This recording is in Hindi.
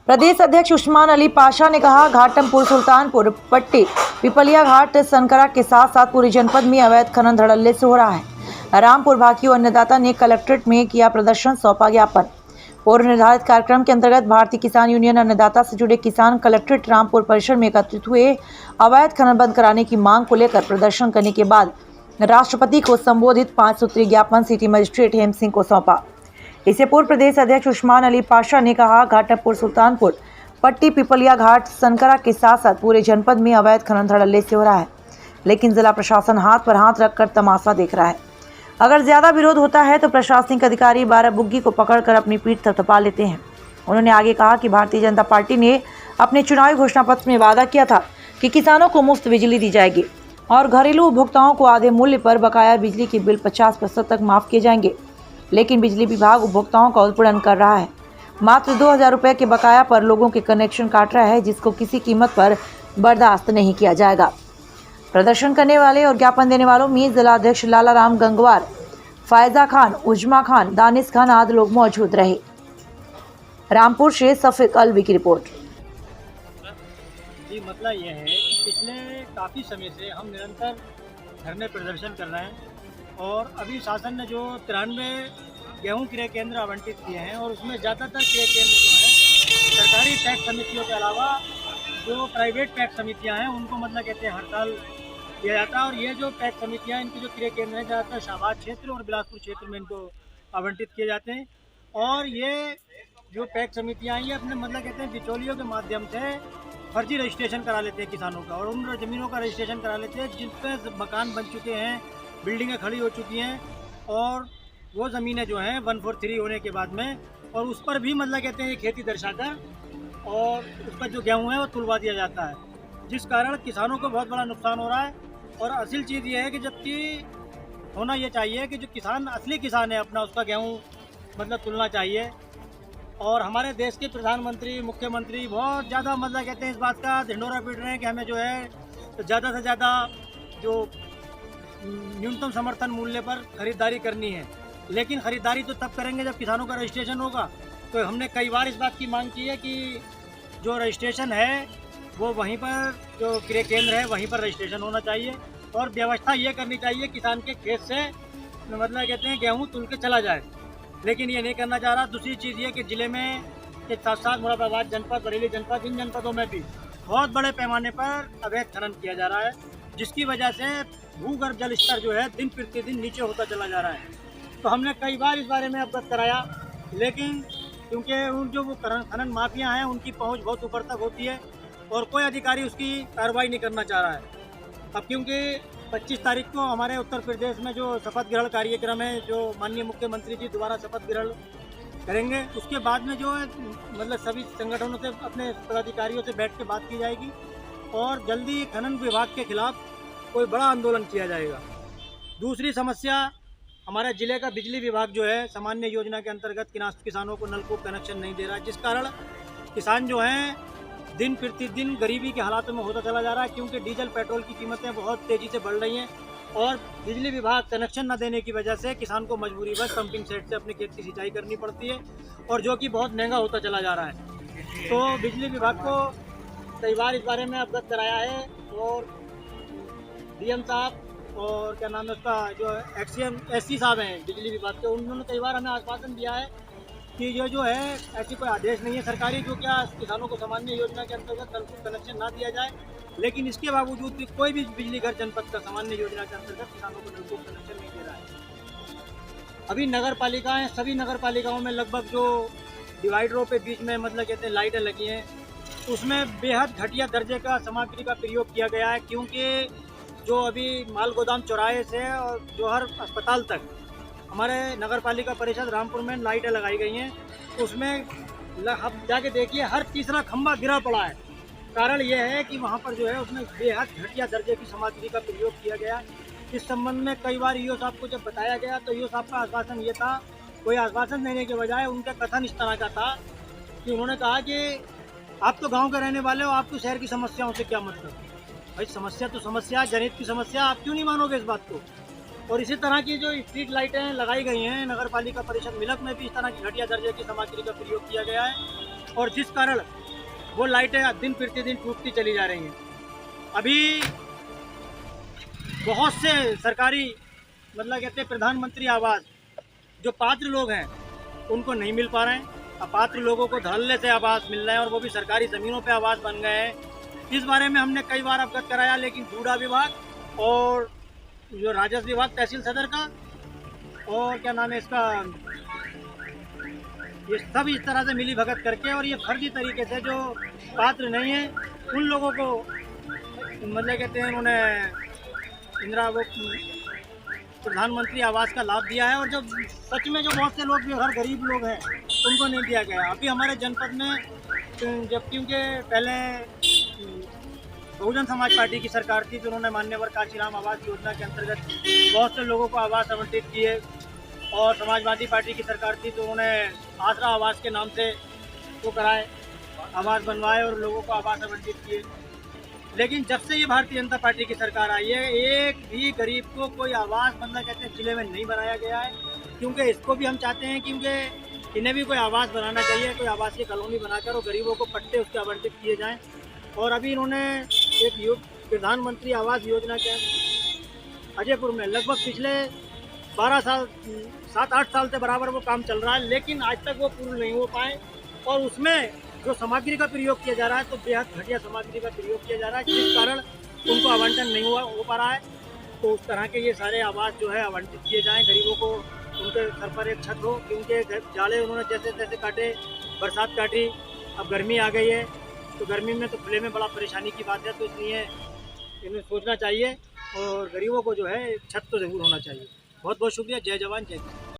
प्रदेश अध्यक्ष उस्मान अली पाशा ने कहा, घाटमपुर, सुल्तानपुर, पट्टी, पिपलिया घाट, सनकरा के साथ साथ पूरे जनपद में अवैध खनन धड़ल्ले से हो रहा है। रामपुर भाकियू अन्नदाता ने कलेक्ट्रेट में किया प्रदर्शन, सौंपा ज्ञापन। पूर्व निर्धारित कार्यक्रम के अंतर्गत भारतीय किसान यूनियन अन्नदाता से जुड़े किसान कलेक्ट्रेट रामपुर परिसर में एकत्रित हुए। अवैध खनन बंद कराने की मांग को लेकर प्रदर्शन करने के बाद राष्ट्रपति को संबोधित 5 सूत्रीय ज्ञापन सिटी मजिस्ट्रेट हेम सिंह को सौंपा। इससे पूर्व प्रदेश अध्यक्ष उस्मान अली पाशा ने कहा, घाटमपुर, सुल्तानपुर, पट्टी, पिपलिया घाट, सनकरा के साथ साथ पूरे जनपद में अवैध खनन धड़ल्ले से हो रहा है, लेकिन जिला प्रशासन हाथ पर हाथ रखकर तमाशा देख रहा है। अगर ज्यादा विरोध होता है तो प्रशासनिक अधिकारी 12 बुग्गी को पकड़कर अपनी पीठ थपथपा लेते हैं। उन्होंने आगे कहा कि भारतीय जनता पार्टी ने अपने चुनावी घोषणा पत्र में वादा किया था कि किसानों को मुफ्त बिजली दी जाएगी और घरेलू उपभोक्ताओं को आधे मूल्य पर बकाया बिजली के बिल 50% तक माफ किए जाएंगे, लेकिन बिजली विभाग उपभोक्ताओं का उत्पीड़न कर रहा है। मात्र 2000 रुपये के बकाया पर लोगों के कनेक्शन काट रहा है, जिसको किसी कीमत पर बर्दाश्त नहीं किया जाएगा। प्रदर्शन करने वाले और ज्ञापन देने वालों में जिला अध्यक्ष लाला राम गंगवार, फायजा खान, उजमा खान, दानिश खान आदि लोग मौजूद रहे। रामपुर से सफीक अलवी की रिपोर्ट। जी, मतलब ये है कि पिछले काफ़ी समय से हम निरंतर धरने प्रदर्शन कर रहे हैं और अभी शासन ने जो 93 गेहूं क्रय केंद्र आवंटित किए हैं और उसमें ज़्यादातर क्रय केंद्र जो हैं सरकारी पैक्स समितियों के अलावा जो प्राइवेट पैक्स समितियां हैं उनको मतलब कहते हैं हड़ताल किया जाता है। और ये जो पैक्स समितियां, इनके जो क्रय केंद्र हैं ज़्यादातर शाहबाद क्षेत्र और बिलासपुर क्षेत्र में इनको आवंटित किए जाते हैं। और ये जो पैक्स समितियाँ ये अपने मतलब कहते हैं बिचौलियों के माध्यम से फर्जी रजिस्ट्रेशन करा लेते हैं किसानों का और उन ज़मीनों का रजिस्ट्रेशन करा लेते हैं जिन पर मकान बन चुके हैं, बिल्डिंगें खड़ी हो चुकी हैं और वो ज़मीनें जो हैं 143 होने के बाद में और उस पर भी मतलब कहते हैं खेती दर्शाकर और उस पर जो गेहूँ है वो तुलवा दिया जाता है, जिस कारण किसानों को बहुत बड़ा नुकसान हो रहा है। और असल चीज़ ये है कि जबकि होना ये चाहिए कि जो किसान असली किसान है अपना उसका गेहूँ मतलब तुलना चाहिए। और हमारे देश के प्रधानमंत्री, मुख्यमंत्री बहुत ज़्यादा मतलब कहते हैं इस बात का ढिंढोरा पीट रहे हैं कि हमें जो है ज़्यादा से ज़्यादा जो न्यूनतम समर्थन मूल्य पर ख़रीदारी करनी है, लेकिन ख़रीदारी तो तब करेंगे जब किसानों का रजिस्ट्रेशन होगा। तो हमने कई बार इस बात की मांग की है कि जो रजिस्ट्रेशन है वो वहीं पर, जो क्रय केंद्र है वहीं पर रजिस्ट्रेशन होना चाहिए और व्यवस्था ये करनी चाहिए किसान के खेत से मतलब कहते हैं गेहूँ तुल के चला जाए, लेकिन ये नहीं करना चाह रहा। दूसरी चीज़ ये कि ज़िले में के साथ साथ मुरादाबाद जनपद, बरेली जनपद, इन जनपदों में भी बहुत बड़े पैमाने पर अवैध खनन किया जा रहा है, जिसकी वजह से भूगर्भ जल स्तर जो है दिन प्रतिदिन नीचे होता चला जा रहा है। तो हमने कई बार इस बारे में अवगत कराया, लेकिन क्योंकि उन जो वो खनन माफिया हैं उनकी पहुंच बहुत ऊपर तक होती है और कोई अधिकारी उसकी कार्रवाई नहीं करना चाह रहा है। अब क्योंकि 25 तारीख को हमारे उत्तर प्रदेश में जो शपथ ग्रहण कार्यक्रम है, जो माननीय मुख्यमंत्री जी दोबारा शपथ ग्रहण करेंगे, उसके बाद में जो है मतलब सभी संगठनों से, अपने पदाधिकारियों से बैठ के बात की जाएगी और जल्दी खनन विभाग के खिलाफ कोई बड़ा आंदोलन किया जाएगा। दूसरी समस्या, हमारे ज़िले का बिजली विभाग जो है सामान्य योजना के अंतर्गत किसानों को नलकूप कनेक्शन नहीं दे रहा है, जिस कारण किसान जो हैं दिन प्रतिदिन गरीबी के हालातों में होता चला जा रहा है, क्योंकि डीजल पेट्रोल की कीमतें बहुत तेज़ी से बढ़ रही हैं और बिजली विभाग कनेक्शन न देने की वजह से किसान को मजबूरी बस पंपिंग सेट से अपने खेत की सिंचाई करनी पड़ती है और जो कि बहुत महंगा होता चला जा रहा है। तो बिजली विभाग को कई बार इस बारे में अवगत कराया है और डीएम साहब और क्या नाम है उसका जो एससी साहब हैं बिजली विभाग के, उन्होंने कई बार हमें आश्वासन दिया है कि ये जो है ऐसी कोई आदेश नहीं है सरकारी जो क्या किसानों को सामान्य योजना के अंतर्गत नलकूप कनेक्शन ना दिया जाए, लेकिन इसके बावजूद भी कोई भी बिजली घर जनपद का सामान्य योजना के अंतर्गत किसानों को नलकूप कनेक्शन नहीं दे रहा है। अभी नगर पालिकाएँ, सभी नगर पालिकाओं में लगभग जो डिवाइडरों पे बीच में मतलब कहते हैं लाइटें लगी हैं, उसमें बेहद घटिया दर्जे का सामग्री का प्रयोग किया गया है, क्योंकि जो अभी माल गोदाम चौराहे से और जोहर अस्पताल तक हमारे नगर पालिका परिषद रामपुर में लाइटें लगाई गई हैं, उसमें आप जाके देखिए हर तीसरा खंभा गिरा पड़ा है। कारण यह है कि वहाँ पर जो है उसमें बेहद घटिया दर्जे की सामग्री का प्रयोग किया गया। इस संबंध में कई बार ईओ साहब को जब बताया गया तो ईओ साहब का आश्वासन ये था, कोई आश्वासन देने के बजाय उनका कथन इस तरह का था कि उन्होंने कहा कि आप तो गाँव के रहने वाले हो, आपको शहर की समस्याओं से क्या मतलब। भाई समस्या तो समस्या, जनहित की समस्या, आप क्यों नहीं मानोगे इस बात को। और इसी तरह की जो स्ट्रीट लाइटें लगाई गई हैं नगर पालिका परिषद मिलक में भी इस तरह की घटिया दर्जे की सामग्री का प्रयोग किया गया है। और जिस कारण वो लाइटें दिन प्रतिदिन टूटती चली जा रही हैं। अभी बहुत से सरकारी मतलब कहते हैं प्रधानमंत्री आवास जो पात्र लोग हैं उनको नहीं मिल पा रहे हैं। अपात्र लोगों को धड़ल्ले से आवास मिल रहे हैं और वो भी सरकारी ज़मीनों पे आवास बन गए हैं। इस बारे में हमने कई बार अवगत कराया, लेकिन बूढ़ा विभाग और जो राजस्व विभाग तहसील सदर का और क्या नाम है इसका, ये सब इस तरह से मिली भगत करके और ये फर्जी तरीके से जो पात्र नहीं है उन लोगों को मतलब कहते हैं उन्होंने इंदिरा वो प्रधानमंत्री आवास का लाभ दिया है। और जब सच में जो बहुत से लोग जो हर गरीब लोग हैं उनको नहीं दिया गया। अभी हमारे जनपद में जबकि उनके पहले बहुजन समाज पार्टी की सरकार थी तो उन्होंने मान्यवर काशीराम आवास योजना के अंतर्गत बहुत से लोगों को आवास आवंटित किए, और समाजवादी पार्टी की सरकार थी तो उन्होंने आसरा आवास के नाम से वो कराए, आवास बनवाए और लोगों को आवास आवंटित किए। लेकिन जब से ये भारतीय जनता पार्टी की सरकार आई है एक भी गरीब को कोई आवास मतलब कहते हैं जिले में नहीं बनाया गया है, क्योंकि इसको भी हम चाहते हैं क्योंकि इन्हें भी कोई आवास बनाना चाहिए, कोई आवासीय कॉलोनी बनाकर और गरीबों को पट्टे उसके आवंटित किए जाएं। और अभी इन्होंने एक प्रधानमंत्री आवास योजना के अजयपुर में लगभग पिछले 7-8 साल से बराबर वो काम चल रहा है, लेकिन आज तक वो पूर्ण नहीं हो पाए। और उसमें जो सामग्री का प्रयोग किया जा रहा है तो बेहद घटिया सामग्री का प्रयोग किया जा रहा है, जिस कारण उनको आवंटन नहीं हो पा रहा है। तो उस तरह के ये सारे आवास जो है आवंटित किए जाएं, गरीबों को उनके सर पर एक छत हो, क्योंकि जाले उन्होंने जैसे तैसे काटे, बरसात काटी, अब गर्मी आ गई है तो गर्मी में तो खुले में बड़ा परेशानी की बात है। तो इसलिए इन्हें सोचना चाहिए और गरीबों को जो है छत तो ज़रूर होना चाहिए। बहुत बहुत शुक्रिया। जय जवान जय किसान।